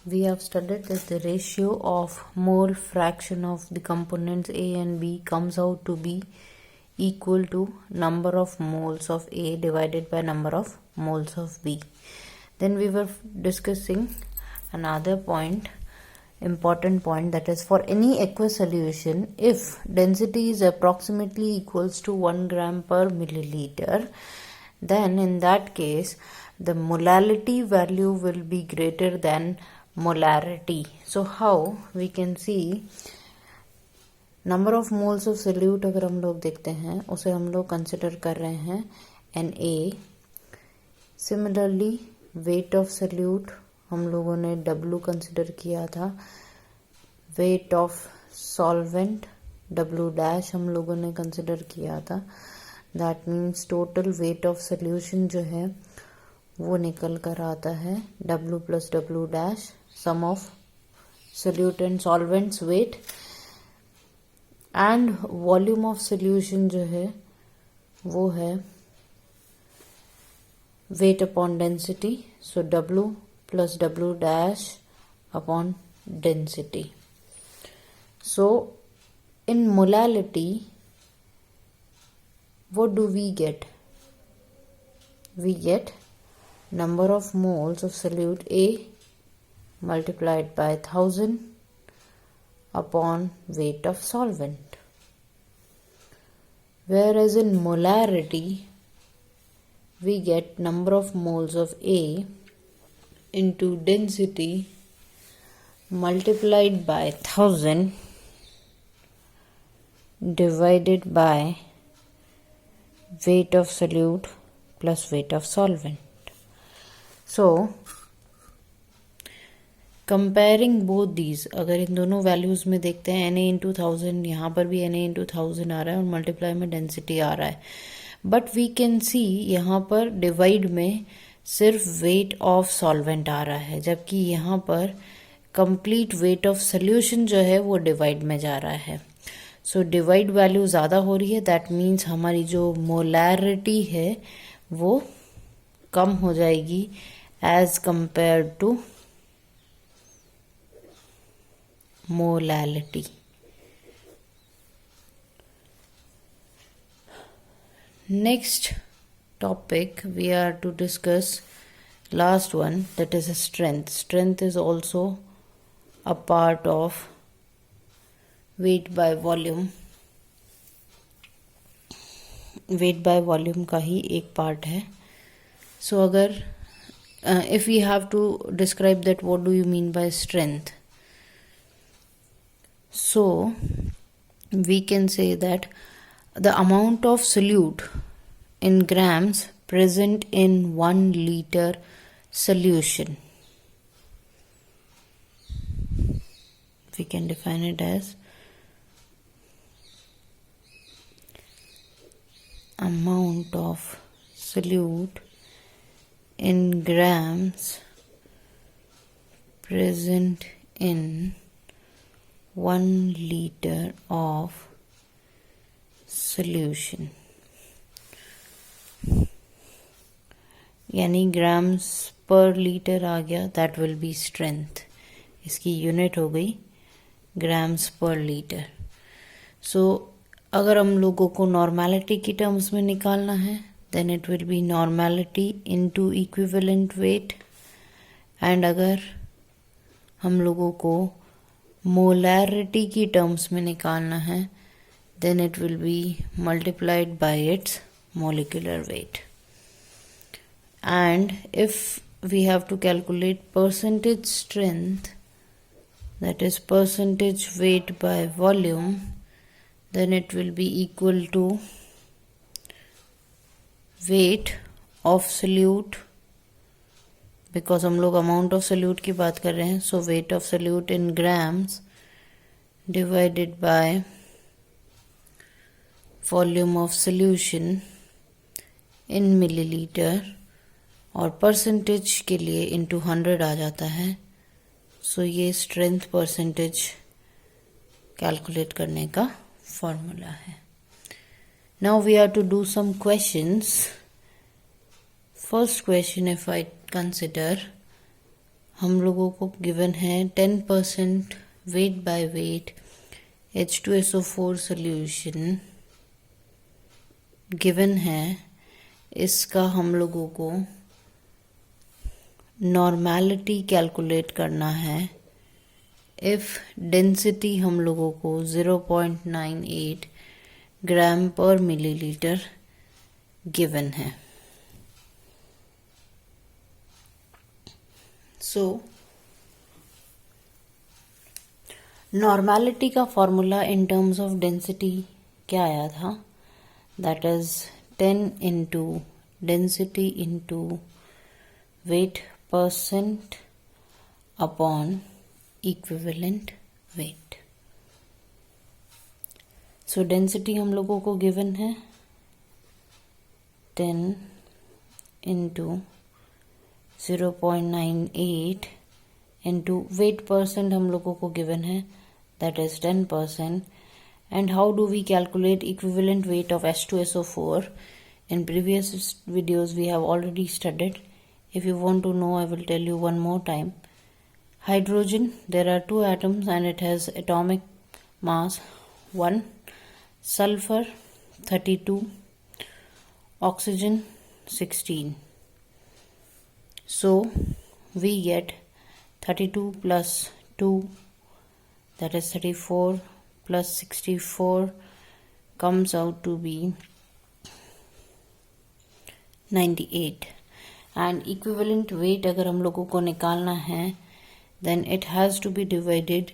we have studied that the ratio of mole fraction of the components A and B comes out to be equal to number of moles of A divided by number of moles of B. Then we were discussing another point, important point, that is for any aqueous solution, if density is approximately equals to 1 gram per milliliter, then in that case the molality value will be greater than molarity. So how we can see number of moles of solute अगर हम लोग देखते हैं उसे हम लोग consider कर रहे हैं Na. Similarly weight of solute हम लोगों ने W कंसिडर किया था. वेट ऑफ सॉल्वेंट W' हम लोगों ने कंसिडर किया था. That means total weight of solution जो है वो निकल कर आता है W plus W', sum of solute and solvents weight, and volume of solution जो है वो है weight upon density. So W plus W' upon density. So in molality what do we get? We get number of moles of solute A multiplied by 1000 upon weight of solvent. Whereas in molarity we get number of moles of A into density multiplied by 1000 divided by weight of solute plus weight of solvent. So comparing both these, अगर इन दोनों values में देखते हैं Na into 1000, यहाँ पर भी Na into 1000 आ रहा है और मल्टीप्लाई में डेंसिटी आ रहा है, बट वी कैन सी यहाँ पर डिवाइड में सिर्फ वेट ऑफ सॉल्वेंट आ रहा है, जबकि यहाँ पर कंप्लीट वेट ऑफ सोल्यूशन जो है वो डिवाइड में जा रहा है. सो डिवाइड वैल्यू ज़्यादा हो रही है. दैट मीन्स हमारी जो मोलैरिटी है वो कम हो जाएगी as compare to molality. Next topic we are to discuss last one, that is strength. Strength is also a part of weight by volume. Weight by volume का ही एक पार्ट है. सो अगर if you have to describe that what do you mean by strength, so we can say that the amount of solute in grams present in 1 liter solution. We can define it as amount of solute in grams present in 1 liter of solution. यानी grams पर litre आ गया, that will be strength. इसकी unit हो गई grams पर litre. सो अगर हम लोगों को नॉर्मेलिटी की टर्म्स में निकालना है, then it will be normality into equivalent weight. And अगर हम लोगों को मोलैरिटी की टर्म्स में निकालना है, then it will be multiplied by its molecular weight. And if we have to calculate percentage strength, that is percentage weight by volume, then it will be equal to weight of solute, because हम लोग amount of solute की बात कर रहे हैं. So weight of solute in grams divided by volume of solution in milliliter, और percentage के लिए इंटू 100 आ जाता है. सो ये स्ट्रेंथ परसेंटेज कैलकुलेट करने का फॉर्मूला है. Now we are to do some questions. First question, if I consider हम लोगों को गिवन है 10% weight by weight H2SO4 solution given है। इसका हम लोगों को नॉर्मेलिटी कैलकुलेट करना है। इफ डेंसिटी हम लोगों को 0.98 ग्राम पर मिलीलीटर गिवन है। सो नॉर्मेलिटी का formula in terms of density क्या आया था? That is 10 into density into weight percent upon equivalent weight. So density हम लोगों को गिवन है 10 इंटू 0.98 इंटू वेट परसेंट हम लोगों को गिवन है that is 10%. And how do we calculate equivalent weight of H2SO4? In previous videos we have already studied. If you want to know, I will tell you one more time. Hydrogen, there are 2 atoms and it has atomic mass 1. Sulfur 32, oxygen 16. So we get 32 plus 2, that is 34, plus 64 comes out to be 98. And equivalent weight अगर हम लोगों को निकालना है then it has to be divided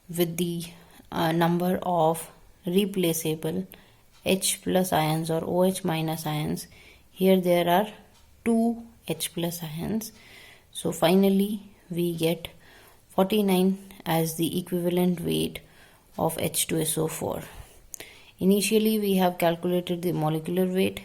with the number of replaceable H plus ions or OH minus ions. Here there are 2 H plus ions. So finally we get 49 as the equivalent weight of H2SO4. Initially we have calculated the molecular weight.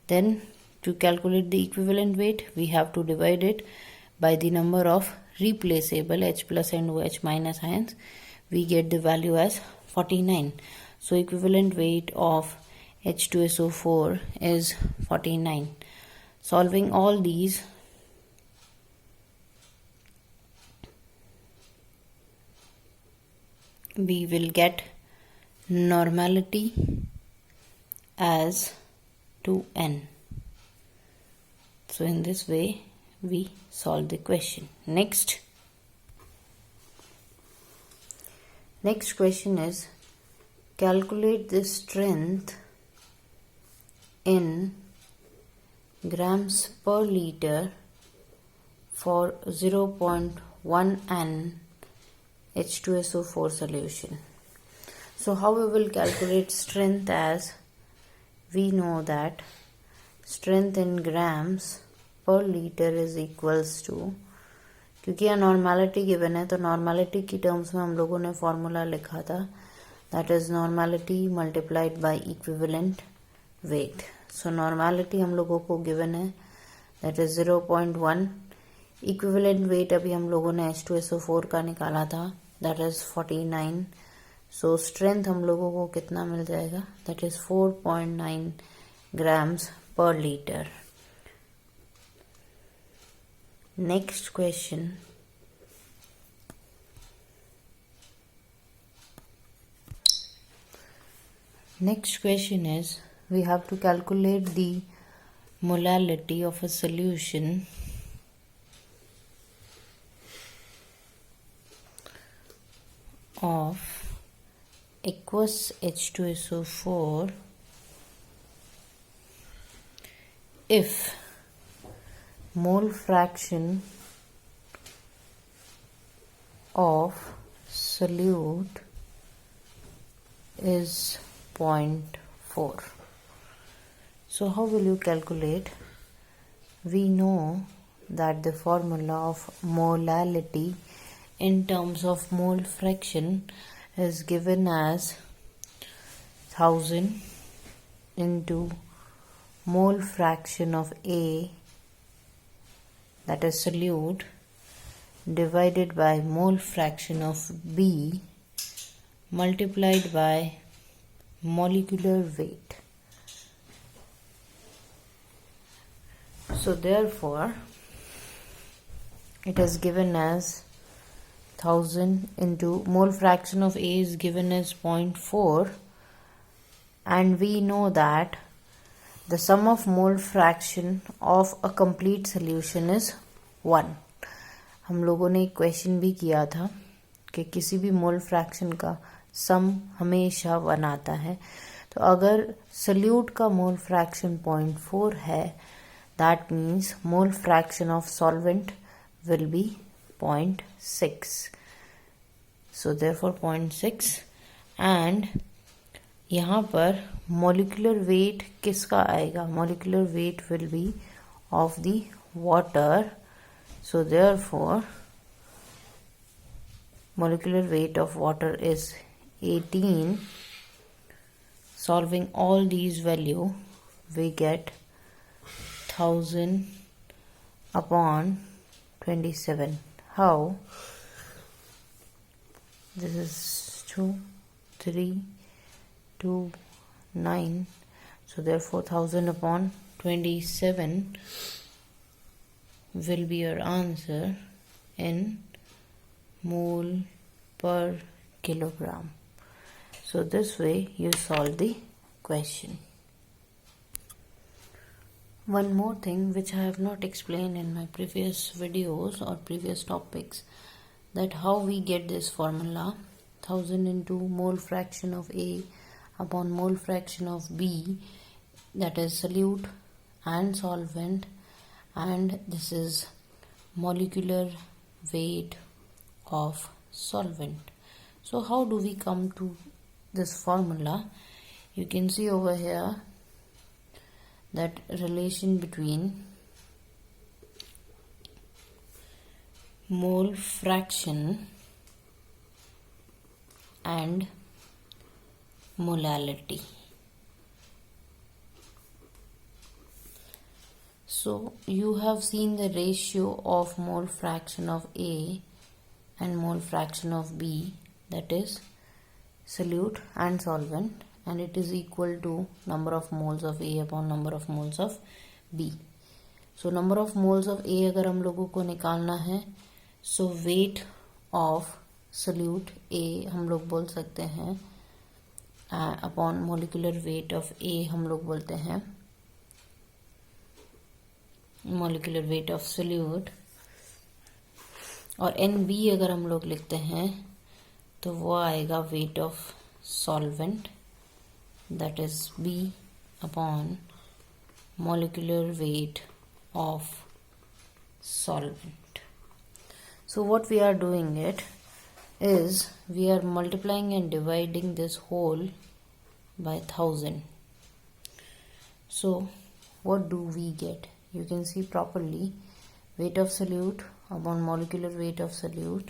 Then to calculate the equivalent weight we have to divide it by the number of replaceable H plus and OH minus ions. We get the value as 49. So equivalent weight of H2SO4 is 49. Solving all these, we will get normality as 2n. So in this way we solve the question. Next question is calculate the strength in grams per liter for 0.1 n H2SO4 solution. So how we will calculate strength? As we know that strength in grams per liter is equals to, क्योंकि यहाँ normality given है तो normality की terms में हम लोगों ने formula लिखा था, that is normality multiplied by equivalent weight. So normality हम लोगों को गिवन है दैट इज 0.1. इक्विवेलेंट वेट अभी हम लोगों ने H2SO4 का निकाला था, दैट इज 49. सो स्ट्रेंथ हम लोगों को कितना मिल जाएगा, दैट इज 4.9 ग्राम्स पर litre. Next question, is we have to calculate the molality of a solution of aqueous H2SO4 if mole fraction of solute is 0.4. So how will you calculate? We know that the formula of molality in terms of mole fraction is given as 1000 into mole fraction of A, that is solute, divided by mole fraction of B multiplied by molecular weight. So therefore it is given as 1000 into mole fraction of A is given as 0.4, and we know that the sum of mole fraction of a complete solution is 1. हम लोगों ने एक question भी किया था कि किसी भी मोल फ्रैक्शन का सम हमेशा 1 आता है. तो अगर सल्यूट का मोल फ्रैक्शन 0.4 है, that means mole fraction of solvent will be 0.6. So therefore 0.6. And यहाँ पर मोलिकुलर वेट किसका आएगा? Molecular weight will be of the water. So therefore molecular weight of water is 18. Solving all these value, we get 1000 upon 27. How? This is 2, 3, 2, 9. So therefore 1000 upon 27 will be your answer in mole per kilogram. So this way you solve the question. One more thing which I have not explained in my previous videos or previous topics, that how we get this formula 1000 into mole fraction of A upon mole fraction of B, that is solute and solvent, and this is molecular weight of solvent. So how do we come to this formula? You can see over here that relation between mole fraction and molality. So you have seen the ratio of mole fraction of A and mole fraction of B, that is solute and solvent, and it is equal to number of moles of A upon number of moles of B. So number of moles of A अगर हम लोगों को निकालना है, so weight of solute A हम लोग बोल सकते हैं upon molecular weight of A हम लोग बोलते हैं molecular weight of solute, और NB अगर हम लोग लिखते हैं तो वो आएगा weight of solvent, that is B upon molecular weight of solvent. So what we are doing it is we are multiplying and dividing this whole by 1000. So what do we get? You can see properly weight of solute upon molecular weight of solute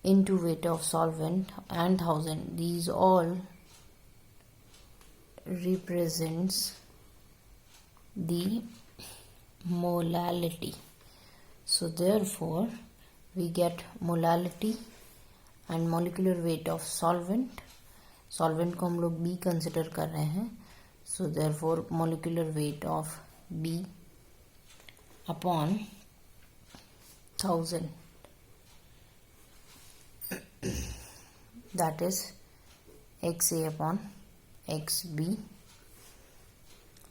into weight of solvent and 1000. These all represents the molality. So therefore we get molality and molecular weight of solvent. Solvent को हम लोग B consider कर रहे हैं. So therefore molecular weight of B upon 1000, that is XA upon XB.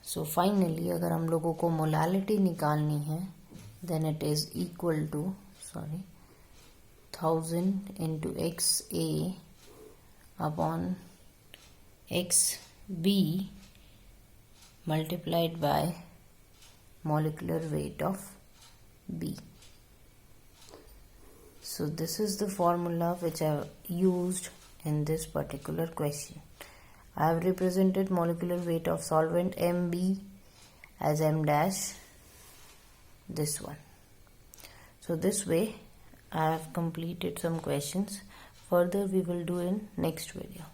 So finally अगर हम लोगों को molality निकालनी है, then it is equal to 1000 into XA upon XB multiplied by molecular weight of B. So this is the formula which I have used in this particular question. I have represented molecular weight of solvent MB as M dash, this one. So this way I have completed some questions. Further we will do in next video.